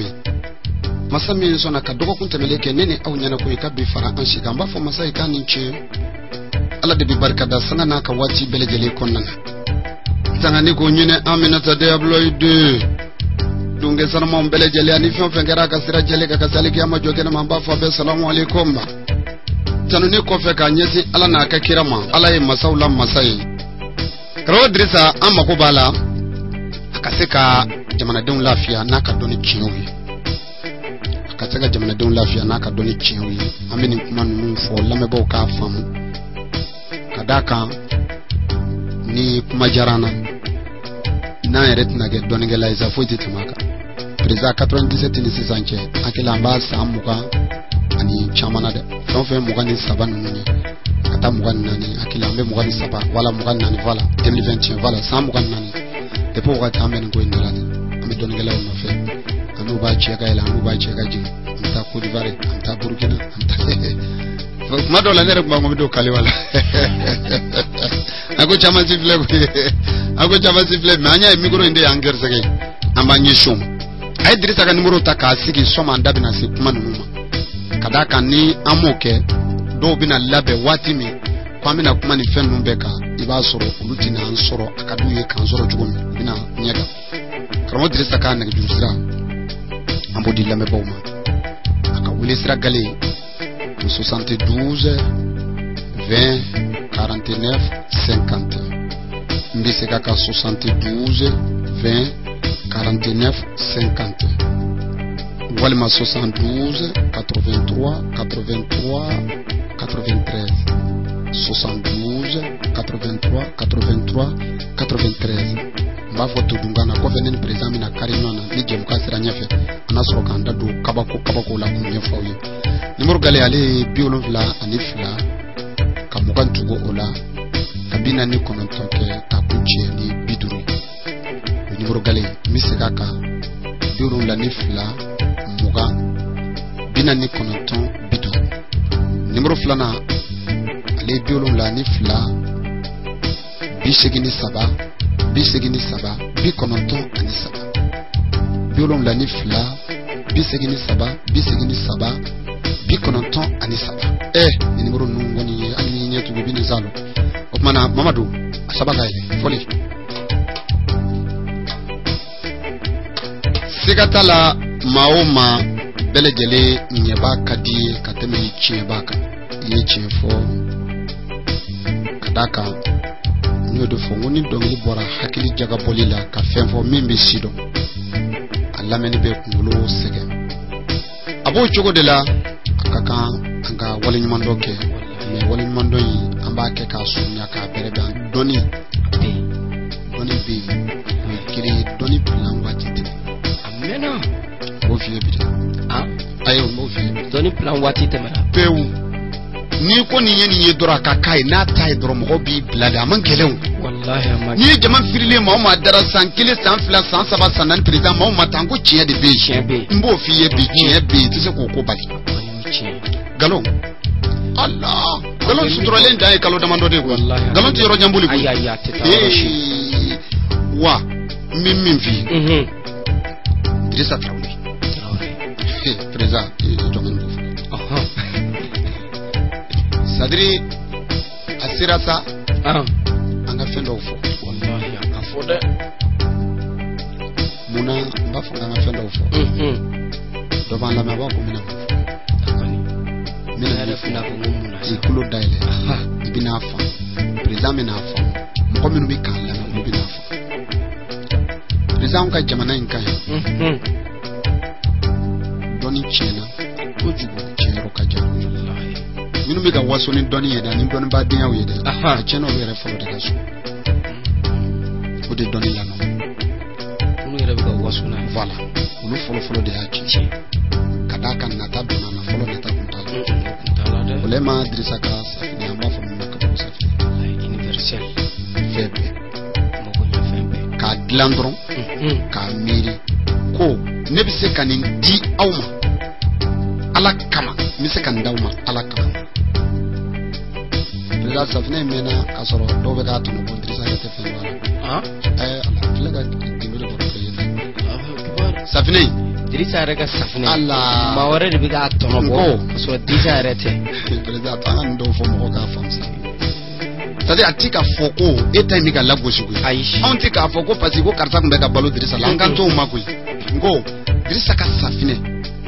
مسامي سونا كدوكو كنت ملك نيني أو نيانا كوي كبي فرا أنشي كامبا فو مساي كان نينشي الله دبي بركة دا سنانا كواتي بلجلي كوننا تانغاني كو نيني آمينة ديابلوي دو دونغي سنمون بلجلي أني فيون فنكرا كسيرا جلي كسالي كياما جوكينا مامبا فابي السلام عليكم تانوني كوفي كانيسي ألا ناكا كيراما ألا يمساولا مساي Karo Idrissa amma ko bala akaseka jamana don lafiya naka doni chiwi akaseka jamana don lafiya naka doni chiwi amini kuma nun fo lame bo ka famu kadaka ni kuma jarana na eret na ge doni ge laiza fuiti tamaka preza 97 ni sisanche akila mbasa amuka ani chamana de fonfe muka ni sabanu ni kata mugan nani akilambe mugan saba wala mugan nani vala 2021 vala sa mugan nani depo wakati amen ngo indalade ame donengela no fe anu ba cheka ila anu ba cheka ji amta Côte d'Ivoire amta Burkina amta madola nere kwa ngomido kali wala ako chama sifle manya emigro inde anger sege ambanyi shum ay Idrissa ka numero takasiki soma ndabi na sikuma numa kadaka ni amoke do bina labe wati mi kwa mina kuma ni fen numbeka iba soro ulutina ansoro akadu ye kanzoro jugumi bina nyega karamo Idrissa ka na jurusira ambodi lame boma aka wilisira gale 72 20 49 50 mbise kaka 72 20 49 50 Walima 72 83 83 93 72 83 83 93 mbafo tudungana ko venen prezami na karinona ni jem kasira nyefe anasoro kanda do kabako la kunyefa uye numero gale ale biolofla anifla kamukan tugo ola kabina ni konontoke takunche ni biduru numero gale misekaka biolofla nifla muga bina ni kononton bidu numero flana ale biolom la ni fla bisegini saba bi kononton ani saba biolom la ni fla bisegini saba bi kononton ani saba ni numero nungoni ani nyetu bibini zalo okmana Mamadou asabaka ile foli sigatala maoma belejele nyeba kadi kateme chiebaka ye chiefo kadaka nyodo fongoni dongli bora hakili jaga bolila ka femfo mimbi sido alameni be kungulo sege abo chogo de la akaka anga wali nyimandoke me wali nyimando yi amba ke ka sunya ka berebe doni bi kiri doni plan watite amena ofie bi ayo mofi doni plan watite mala pewu ni ko ni yeni dora kakai na tai doro mo bi blada man kelew wallahi amma ni jama firile ma darasan kile san fla san saba sanan president ma tango chie de be mbo fiye bi chie be tise ko bali galon Allah galon sutrolen dai kalo damando de wallahi galon ti ro nyambuli ko ayaya teta wa mimmi fi Idrissa Traoré président jɔngɔn ko fɔ sadiri a sera sa an ka fɛn dɔw fɔ wallahi a ka fɔ dɛ munna n b'a fɔ k'an ka fɛn dɔw fɔ dɔ b'an lamɛn a b'a ko mina yɛrɛ fila ko munna i kulo dayɛlɛ i bɛn'a faamu président bɛn'a faamu mɔgɔ minnu bɛ k'an lamɛn olu bɛn'a faamu président ka jamana in ka ɲi dɔnni tiɲɛna kojugu tiɲɛyɔrɔ ka jan minnu bɛ ka waso ni dɔnni ye dɛ ani dɔnnibadenyaw ye dɛ a tiɲɛna olu yɛrɛ fɔlɔ de ka so o de dɔnni lamɛn olu yɛrɛ bɛ ka waso n'a ye voilà olu fɔlɔ de y'a tiɲɛ ka d'a kan nata donna na fɔlɔ nata kun t'a la o le ma Dirisa ka safinɛ an b'a fɔ min ma ka bɔ safinɛ universel fɛn bɛɛ mɔgɔ ɲɛ fɛn bɛɛ k'a dilan dɔrɔn k'a miiri ko ne bɛ se ka nin di aw ma Ala kama n bɛ se ka nin d'aw ma Ala kama Dirisa safinɛ in mɛnna k'a sɔrɔ dɔw bɛ k'a tɔnɔ bɔ Dirisa yɛrɛ tɛ fɛn dɔ la Ala filɛ ka gindo de bɔra fɛ safinɛ in Dirisa yɛrɛ ka safinɛ maa wɛrɛ de bɛ k'a tɔnɔ bɔ k'a sɔrɔ Dirisa yɛrɛ tɛ président an ka nin dɔw fɔ mɔgɔw k'a faamu sa c'est-à-dire a ti ka fɔ ko e ta in bɛ ka lagosi koyi anw ti k'a fɔ ko parce que ko karisa tun bɛ ka balo Dirisa la an kan t'o ma koyi n ko Dirisa ka safinɛ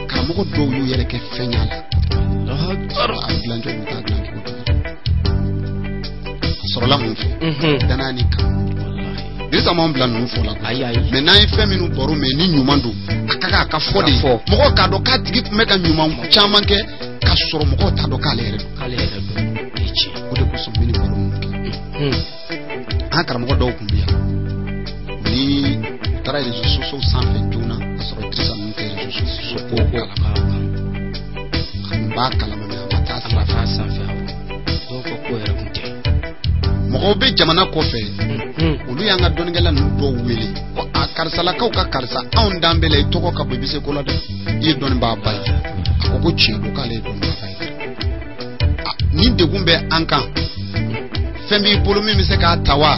karamɔgɔ dɔw y'u yɛrɛ kɛ fɛn y'a la a dilan cogo t'a dilan cogo a sɔrɔla mun fɛ danaya ni kan Dirisa m'anw bila ninnu fɔ la mais n'an ye fɛn minnu baro mais ni ɲuman don a ka kan a ka fɔ de mɔgɔw k'a dɔn k'a tigi tun bɛ ka ɲuman caman kɛ k'a sɔrɔ mɔgɔw t'a dɔn k'ale yɛrɛ don o de kosɔn n bɛ nin baro ninnu kɛ an karamɔgɔ dɔw tun bɛ yan ni taara réseaux sociaux sanfɛ joona k'a sɔrɔ Dirisa ninnu tɛ réseaux sociaux ko kalama a tun b'a kalama mais a ma taa sanfɛ dɔw ka ko yɛrɛ tun tɛ mɔgɔw bɛ jamana kɔfɛ olu y'an ka dɔnnikɛla ninnu dɔw wele ko a karisalakaw ka karisa anw dan bɛ la i tɔgɔ ka bɔ i bɛ se ko la dɛ i ye dɔnnibaa ba ye a ko tiɲɛ don k'ale ye dɔnnibaa ba ye ni degun bɛ an kan fɛn b'i bolo min bɛ se k'a ta wa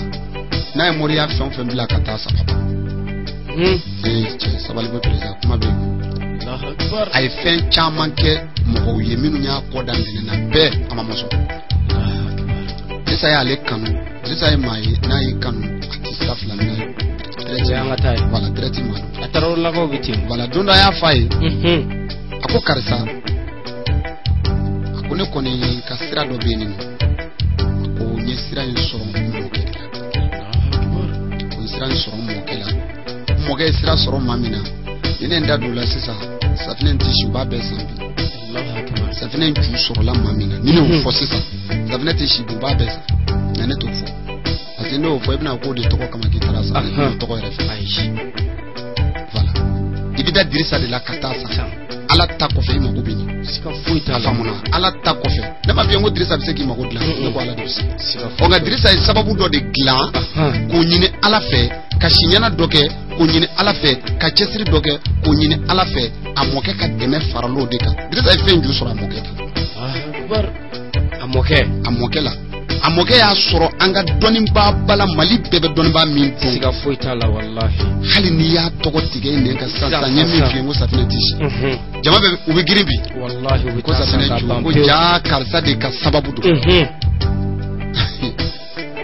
n'a ye moriya fɛn o fɛn bila ka taa sababa cɛ sabali bɛ président kuma bɛ yen a ye fɛn caman kɛ mɔgɔw ye minnu y'a kɔ da minɛ na bɛɛ a ma mɔsɔn Dirisa y'ale kanu Dirisa ye maa ye n'a y'i kanu a ti sira fila min na voilà direct ma don a taara o lakaw bɛ ten voilà don dɔ a y'a f'a ye a ko karisa a ko ne kɔni ka sira dɔ bɛ yen nɔ a ko n ye sira in sɔrɔ n mɔkɛ de la ko n sira in sɔrɔ n mɔkɛ la n mɔkɛ ye sira sɔrɔ maa min na ni ne da don o la sisan safinɛ in tɛ si u b'a bɛɛ san bi safinɛ in ju sɔrɔla maa min na ni ne y'o fɔ sisan safinɛ tɛ si bi u b'a bɛɛ san mais ne t'o fɔ parce que ne y'o fɔ i bɛna k'o de tɔgɔ kama k'i taara san ne tɔgɔ yɛrɛ fɛ voilà i bɛ da Dirisa de la ka taa san Ala ta kɔfɛ i mago bɛ ɲɛ siga foyi t'a la faamuna Ala ta kɔfɛ ne ma f'i ye ko Dirisa bɛ se k'i mago dilan ne ko Ala de bɛ se nka Dirisa ye sababu dɔ de dilan k'o ɲini Ala fɛ ka siɲɛna dɔ kɛ k'o ɲini Ala fɛ ka cɛsiri dɔ kɛ k'o ɲini Ala fɛ a mɔkɛ ka dɛmɛ faral'o de kan Dirisa ye fɛn ju sɔrɔ a mɔkɛ kan a mɔkɛ la a mɔkɛ y'a sɔrɔ an ka dɔnnibaa bala Mali bɛɛ bɛ dɔnnibaa min dɔn siga foyi t'a la wallahi hali n'i y'a tɔgɔ tigɛ i nɛn kan sisan n ye min f'i ye n ko safinɛ tɛ si jama bɛ u bɛ girin bi wallahi u bɛ ko safinɛ ju ko jaa karisa de ka sababu don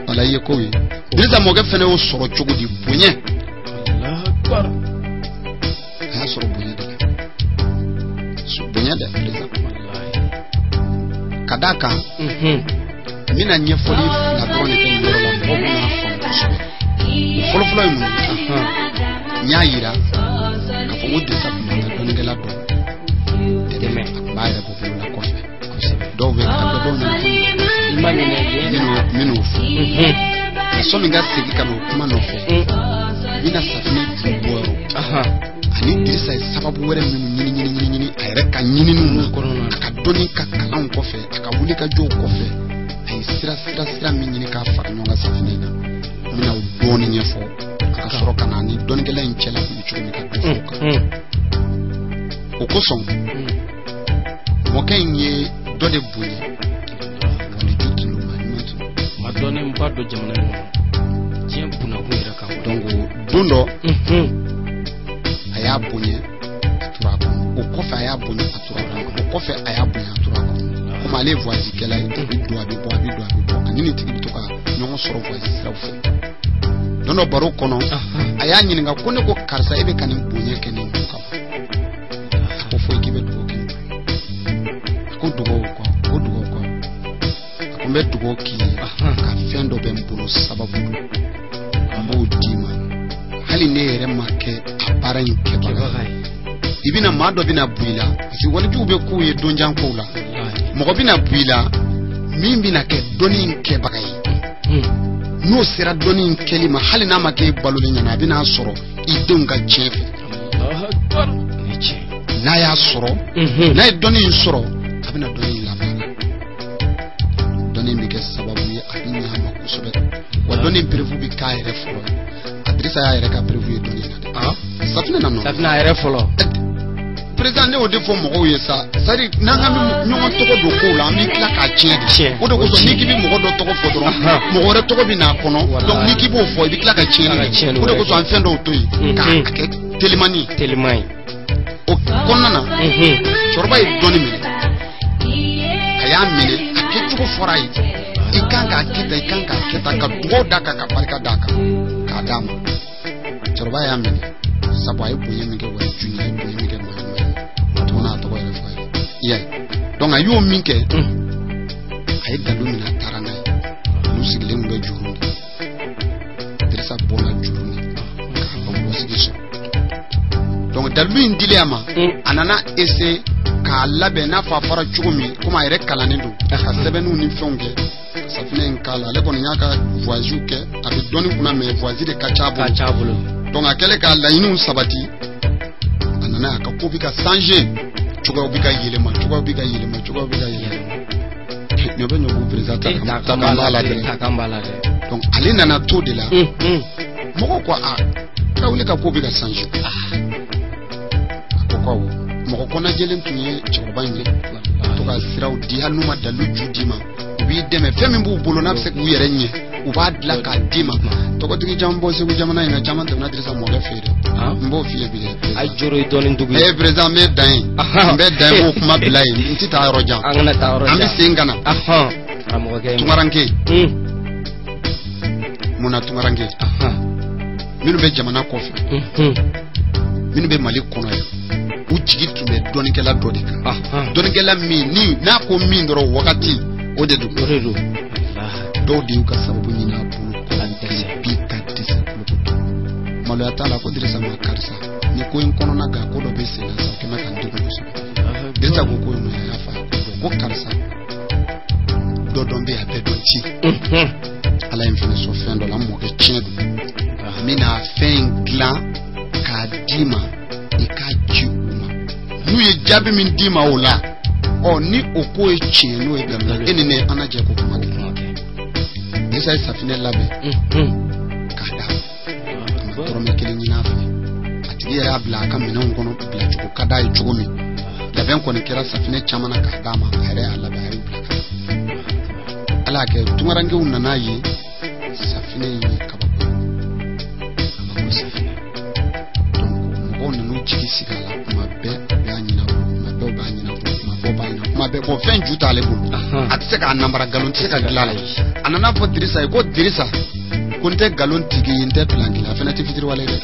wala i ye kow ye Dirisa mɔkɛ fana y'o sɔrɔ cogo di bonya a y'a sɔrɔ bonya de la bonya dɛ Dirisa ka d'a kan n bɛna ɲɛfɔli fila dɔrɔn de kɛ nin yɔrɔ la mɔgɔw bɛna faamu kosɛbɛ o fɔlɔfɔlɔ ye mun ye n y'a yira k'a fɔ ko Dirisa tun bɛ dɔnnikɛla dɔn dɛmɛ a tun b'a yɛrɛ bɔ bolo la kɔfɛ dɔw bɛ ka dɔw nana minnu fɔ mais sɔnni n ka segin ka na o kuma nɔfɛ n bɛna safinɛ ju bɔyɔrɔ ani Dirisa ye sababu wɛrɛ minnu ɲini a yɛrɛ ka ɲininiw na a ka dɔnni ka kalanw kɔfɛ a ka wuli ka jɔw kɔfɛ a ye sira min ɲini k'a fara ɲɔgɔn kan safinɛ in na n bɛna o dɔɔni ɲɛfɔ ka sɔrɔ ka na ni dɔnnikɛla in cɛla kun bɛ cogo min ka dɔ fɔ o kan o kosɔn mɔkɛ in ye dɔ de bonya wali ju tun ma ɲuman tun ma dɔnnenba dɔ jamana in kɔnɔ diɲɛ bunakun yɛrɛ kan donc don dɔ a y'a bonya a tora a kɔnɔ o kɔfɛ a y'a bonya a tora o kɔfɛ a y'a bonya a tora comme ale voisin kɛla ye a bɛ don a bɛ bɔ ani nin tigi bɛ to ka ɲɔgɔn sɔrɔ voisin siraw fɛ don dɔ baro kɔnɔ a y'a ɲininka ko ne ko karisa e bɛ ka nin bonya kɛ nin mun kama a ko foyi k'i bɛ dugawu kɛ a ko dugawu kɔ a ko n bɛ dugawu k'i ye ka fɛn dɔ bɛ n bolo sababu don a b'o d'i ma hali ne yɛrɛ ma kɛ a baara in kɛbaga ye i bɛna maa dɔ bɛna bu i la parce que walijuw bɛ k'u ye donjan kow la mɔgɔ bɛna bu i la min bɛna kɛ dɔnni in kɛbaga ye n'o sera dɔnni in kɛli ma hali n'a ma kɛ e balolen ɲɛna a bɛna sɔrɔ i denw ka tiɲɛ fɛ n'a y'a sɔrɔ n'a ye dɔnni in sɔrɔ a bɛna dɔnni in labaara dɔnni in bɛ kɛ sababu ye a bɛ ɲɛ a ma kosɛbɛ wa dɔnni in perewu bɛ k'a yɛrɛ fɔlɔ ye Adrissa y'a yɛrɛ ka perewu ye dɔnni in na dɛ Safinɛ na nɔ Safinɛ a yɛrɛ fɔlɔ président ne y'o de fɔ mɔgɔw ye sa c'est à dire n'an ka ɲɔgɔn tɔgɔ don kow la an bɛ tila k'a tiɲɛ de o de kosɔn n'i k'i bɛ mɔgɔ dɔ tɔgɔ fɔ dɔrɔn mɔgɔ wɛrɛ tɔgɔ bɛ n'a kɔnɔ donc n'i k'i b'o fɔ i bɛ tila ka tiɲɛni o de kosɔn an fɛn dɔw to yen k'a kɛ telimani ye o kɔnɔna na cɛkɔrɔba ye dɔnni minɛ a y'a minɛ a kɛcogo fɔra a ye i kan k'a kɛ tan i kan k'a kɛ tan ka dugawu d'a kan ka barika d'a kan k'a d'a ma cɛkɔrɔba y'a minɛ sabu a ye bonya min kɛ wa juni a ye bonya min kɛ maa tuguni a tɔgɔ yɛrɛ fɔ a ye i y'a ye donc a y'o min kɛ a ye dalu min a taara n'a ye olu sigilen bɛ juru ni Adrissa bɔra juru ni k'a ka mɔgɔ sigi sɔrɔ donc dalu in dilen a ma a nana essayer k'a labɛn n'a fɔ a fɔra cogo min komi a yɛrɛ kalannen don ka sɛbɛnniw ni fɛnw kɛ Safinɛ in k'a la ale kɔni y'a ka voisinw kɛ a bɛ dɔnni kunna mais voisin de ka ca a bolo donc a kɛlen k'a laɲiniw sabati a nana a ka ko bɛ ka changer cogoyaw bɛ ka yɛlɛma ɲɔ bɛ ɲɔgɔn président ta kan b'a la dɛ donc ale nana to de la mɔgɔw ko a Tarawele ka ko bɛ ka changer a ko ko mɔgɔ kɔnɔjɛlen tun ye cɛkɔrɔba in ye to ka siraw di hali n'u ma dalu ju d'i ma u b'i dɛmɛ fɛn min b'u bolo n'a bɛ se k'u yɛrɛ ɲɛ u b'a dilan k'a d'i ma tɔgɔtigi caman bɔ Segu jamana in na caman tɛmɛna Adrissa mɔkɛ fɛ yen dɛ n b'o f'i ye bi dɛ a joro ye dɔɔnin dugu ye président n bɛ dan ye n bɛ dan ye k'o kuma bila yen n tɛ taa yɔrɔ jan an kana taa yɔrɔ jan an bɛ sen ka na Tunkaranke munna Tunkaranke minnu bɛ jamana kɔfɛ minnu bɛ Mali kɔnɔ yan u jigi tun bɛ dɔnnikɛla dɔ de kan dɔnnikɛla min n'a ko min dɔrɔn wagati o de don dɔw de y'u ka sababu ɲini a bolo bi ka dɛsɛ kolokoto maloya t'a la ko Adrissa ma karisa ni ko in kɔnɔna gan ko dɔ bɛ sen na sa o kɛmɛ ka n degun kosɛbɛ Adrissa ko in ma y'a fa ko karisa dɔ dɔn bɛ a bɛɛ dɔn ci ala ye n fɛnɛ sɔn fɛn dɔ la n mɔkɛ tiɲɛ don n bɛna fɛn in dilan k'a d'i ma i k'a ci u ma n'u ye jaabi min d'i ma o la ni o ko ye tiɲɛ n'o ye galon e ni ne an na jɛ ko kuma kɛ Adrissa ye Safinɛ labɛn k'a d'a ma ka dɔrɔmɛ kelen ɲini a fɛ a tigi yɛrɛ y'a bila a ka minɛnw kɔnɔ bila cogo ka d'a ye cogo min labɛn kɔni kɛra Safinɛ caman na k'a d'a ma a yɛrɛ y'a labɛn a y'u bila ka ala y'a kɛ Tunkarankew nan'a ye Safinɛ in ye kabako Safinɛ donc mɔgɔw nan'u jigi sigi a la kuma bɛɛ u b'a ɲin'a bolo kuma bɛɛ u b'a ɲin'a bolo kuma bɛɛ bon fɛn ju t'ale bolo a tɛ se k'a namara nkalon tɛ se ka dilan a la a nana fɔ Dirisa ye ko Dirisa ko n tɛ nkalon tigi ye n tɛ plan kelen a fana tɛ fitiriwale dɛ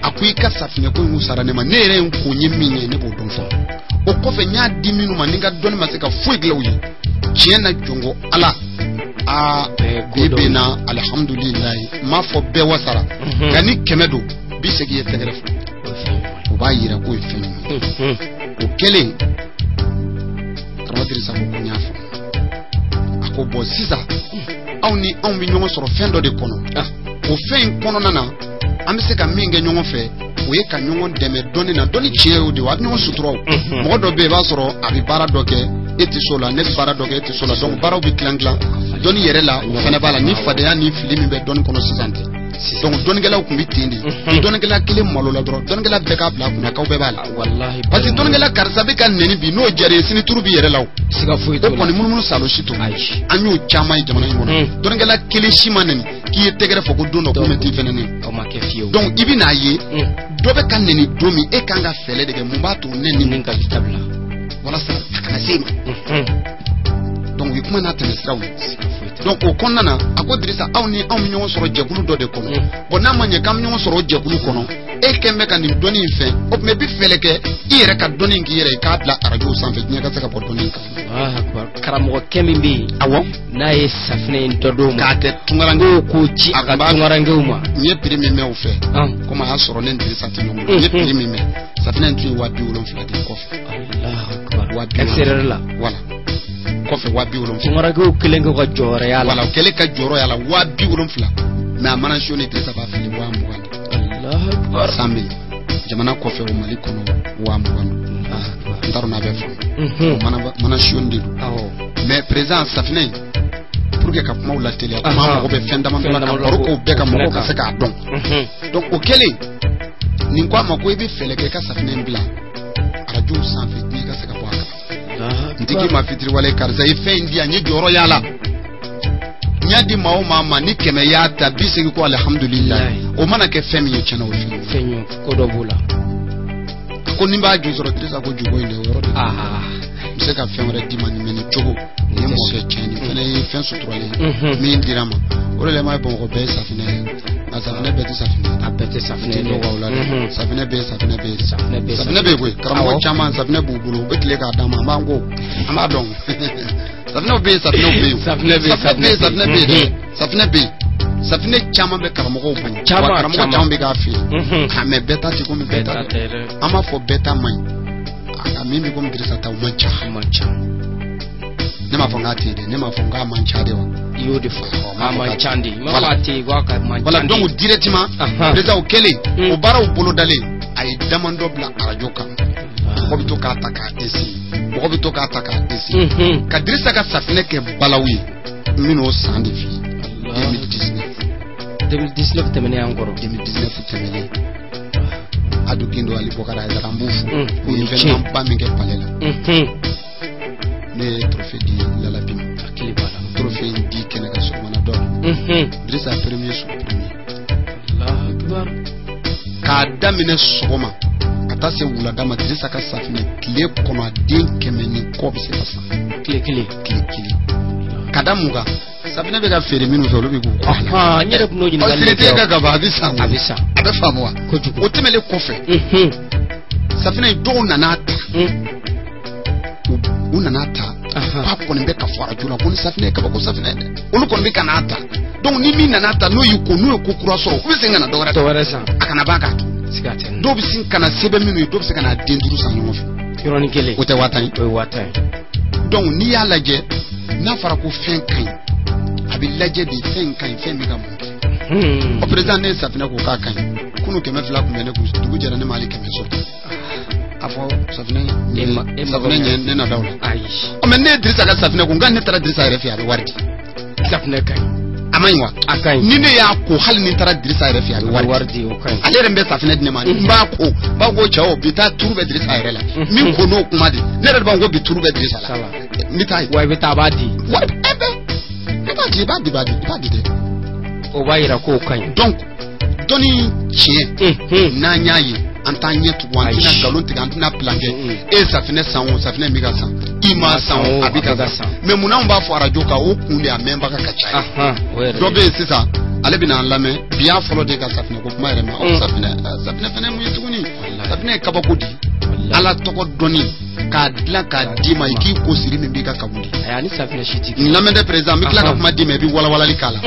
a ko i ka Safinɛ ko in sara ne ma ne yɛrɛ ye n kun ye min ye ne b'o dɔn fɔlɔ o kɔfɛ n y'a di minnu ma ni n ka dɔnni ma se ka foyi dilan u ye tiɲɛ na jɔnko ala bi bi na alihamudulilayi n m'a fɔ bɛɛ wasara nka ni 100 don 80 ye tɛgɛrɛ fɔ o b'a yira k'o ye fɛn ɲuman o kɛlen karamɔgɔ Dirisa ko n y'a fɔ a ko bɔn sisan aw ni anw bɛ ɲɔgɔn sɔrɔ fɛn dɔ de kɔnɔ o fɛn in kɔnɔna na an bɛ se ka min kɛ ɲɔgɔn fɛ o ye ka ɲɔgɔn dɛmɛ dɔnni na dɔnni tiɲɛ y'o de ye a bɛ ɲɔgɔn suturaw mɔgɔ dɔ bɛ yen i b'a sɔrɔ a bɛ baara dɔ kɛ e tɛ so la ne bɛ baara dɔ kɛ e tɛ so la donc baaraw bɛ tilan dɔnni yɛrɛ la o fana b'a la ni fadenya ni fili min bɛ dɔnni kɔnɔ sisan tɛ donc dɔnnikɛlaw tun bɛ ten de ni dɔnnikɛla kelen malo la dɔrɔn dɔnnikɛla bɛɛ k'a bila kunna k'aw bɛɛ b'a la parce que dɔnnikɛla karisa bɛ ka nɛni bi n'o diyara ye sini turu b'i yɛrɛ la o kɔni munumunu salo si to an y'o caman ye jamana in kɔnɔ dɔnnikɛla kelen si ma nɛni k'i ye tɛgɛrɛ fɔ ko don dɔ ko mɛ t'i fɛnɛ ne donc i bɛna ye dɔ bɛ ka nɛni don min e kan ka fɛlɛ de kɛ mun b'a to nɛni nin ka dabila walasa a kana se ma donc u ye kuma n'a tɛmɛ siraw ye donc o kɔnɔna na a ko Dirisa aw ni anw bɛ ɲɔgɔn sɔrɔ jɛkulu dɔ de kɔnɔ bon n'a ma ɲɛ k'an bɛ ɲɔgɔn sɔrɔ o jɛkulu kɔnɔ e kɛn bɛ ka nin dɔnni in fɛ o tuma i bɛ fɛlɛ kɛ i yɛrɛ ka dɔnni in k'i yɛrɛ ye k'a bila arajow sanfɛ diɲɛ ka se ka bɔ dɔnni in kan. karamɔgɔ kɛ min bɛ yen awɔ n'a ye safinɛ in dɔ d'o ma k'a kɛ tungarankew k'o ci a ka tungarankew ma n ye prix min mɛn o fɛ komi a y'a sɔrɔ ne ni Dirisa tɛ ɲɔgɔn bolo n ye prix min mɛn safinɛ in tun ye 270 de kɔfɛ extérieur la voilà kɔfɛ 270 tungarankew kelen k'u ka jɔyɔrɔ y'a la voilà o kɛlen ka jɔyɔrɔ y'a la 270 mais a mana soni Dirisa b'a fili 220 100 000 jamana kɔfɛ o Mali kɔnɔ 220 n t'a dɔn n'a bɛ faamu mana soni de don mais président safinɛ pour que ka kumaw lateliya kuma mɔgɔ bɛ fɛn dama dɔ la ka baro k'o bɛɛ ka mɔgɔw ka se k'a dɔn donc o kɛlen nin ko a ma ko i bɛ fɛlɛ kɛ i ka safinɛ in bila arajow sanfɛ n'i ka se ka bɔ a kan n tɛ k'i ma fitiriwale karisa ye fɛn in di yan n ye jɔyɔrɔ y'a la n y'a di maa o maa ma ni 100 y'a ta 80 ko alihamudulilayi o mana kɛ fɛn min ye tiɲɛna o fɛn ye ko dɔ b'o la ko ni b'a ju sɔrɔ Dirisa ko jugo in de o yɔrɔ de n bɛ se ka fɛn wɛrɛ d'i ma nin mɛ nin cogo nin ye mɔkɛ tiɲɛ nin fana ye fɛn suturalen min dira ma o de la m'a ye Bamakɔ bɛɛ ye safinɛ ye nka safinɛ bɛɛ tɛ safinɛ ye a bɛɛ tɛ safinɛ ye nɔgɔ o la dɛ safinɛ bɛ yen safinɛ bɛ yen safinɛ bɛ yen koyi karamɔgɔ caman safinɛ b'u bolo u bɛ tile k'a d'a ma an b'an ko an b'a dɔn safinɛw bɛ yen safinɛw bɛ yen safinɛ bɛ yen safinɛ bɛ yen safinɛ caman bɛ karamɔgɔw bolo wa karamɔgɔ caman bɛ k'a feere mais bɛɛ ta tɛ komi bɛɛ ta dɛ an b'a fɔ bɛɛ ta man ɲi a min bɛ komi Dirisa ta o man ca ne m'a fɔ n k'a tɛ yen dɛ ne m'a fɔ n k'a man ca de wa i y'o de fɔ a man ca de ma fɔ a tɛ yen wa ka man ca de voilà donc directement Dirisa o kɛlen o baaraw bolodalen a ye damadɔ bila arajo kan mɔgɔ bɛ to k'a ta k'a essayer mɔgɔ bɛ to k'a ta k'a essayer ka Dirisa ka safinɛ kɛ balawu ye n bɛn'o san de f'i ye 2019 tɛmɛnen y'an kɔrɔ 2019 tɛmɛnen Adu Kindo Ali Bokar Aïdara n b'u fo u ye événement ba min kɛ palais la ne ye trophée di Lala Bim trophée in di kɛnɛ ka sɔgɔmana dɔ Dirisa premier sur premier k'a daminɛ sɔgɔma ka taa se wulada ma Dirisa ka safinɛ tile kɔnɔ a den 100 ni kɔ bɛ se ka san tile kelen ka da mun kan safinɛ bɛ ka feere minnu fɛ olu bɛ k'u n yɛrɛ tun n'o ɲininkali kɛ tɛ ka gaba a bɛ san a bɛ faamu wa o tɛmɛnen kɔfɛ safinɛ dɔw nana ta u nana ta k'a kɔni bɛ ka fɔ arajo la ko ni safinɛ ye kabako safinɛ ye dɛ olu kɔni bɛ ka n'a ta donc ni min nana ta n'o y'i ko n'o ye ko kura sɔrɔ u bɛ segin ka na dɔ wɛrɛ san a kana ban k'a to dɔw bɛ se ka na sɛbɛn minnu ye dɔw bɛ se ka na den 5 san ɲɔgɔn fɛ yɔrɔnin kelen o tɛ 1000 o ye 1000 donc n'i y'a lajɛ n'a fɔra ko fɛn ka ɲi a bɛ lajɛ de fɛn ka ɲi fɛn bɛ ka mun kɛ o président ne ye safinɛ ko k'a ka ɲi kunu 200 tun bɛ ne kun dugu jɛra ne m'ale 100 sɔrɔ a fɔ safinɛ ɲɛ ne na da o la mais ne ye Dirisa ka safinɛ ko nka ne taara Dirisa yɛrɛ fɛ a bɛ wari di safinɛ ka ɲi a ma ɲi wa a ka ɲi ni ne y'a ko hali ni n taara Dirisa yɛrɛ fɛ a bɛ wari di o ka ɲi ale yɛrɛ bɛ safinɛ di ne ma n b'a ko b'a ko cɛ o bi taa turu bɛ Dirisa yɛrɛ la min ko n'o kuma de ne yɛrɛ b'a ko bi turu bɛ Dirisa la n bɛ taa ye wa i bɛ taa a b'a di i b'a di dɛ o b'a yira k'o ka ɲi donc dɔnni tiɲɛ n'an y'a ye an t'an ɲɛ tugun an tɛna nkalon tigɛ an tɛna plan kɛ e ye safinɛ san o safinɛ bɛ ka san i ma san o a bɛ ka san mais munna anw b'a fɔ arajo kan o kun de a mɛnbaga ka ca ye dɔ bɛ yen sisan ale bɛ n'an lamɛn bi y'a fɔlɔ de ka safinɛ ko kuma yɛrɛ ma safinɛ fana mun ye tuguni safinɛ ye kabako di ala tɔgɔ dɔnni k'a dilan k'a d'i ma i k'i ko siri min b'i ka kabuli a ni safinɛ si tɛ n lamɛn dɛ président n bɛ tila ka kuma d'i ma i bɛ walawalali k'a la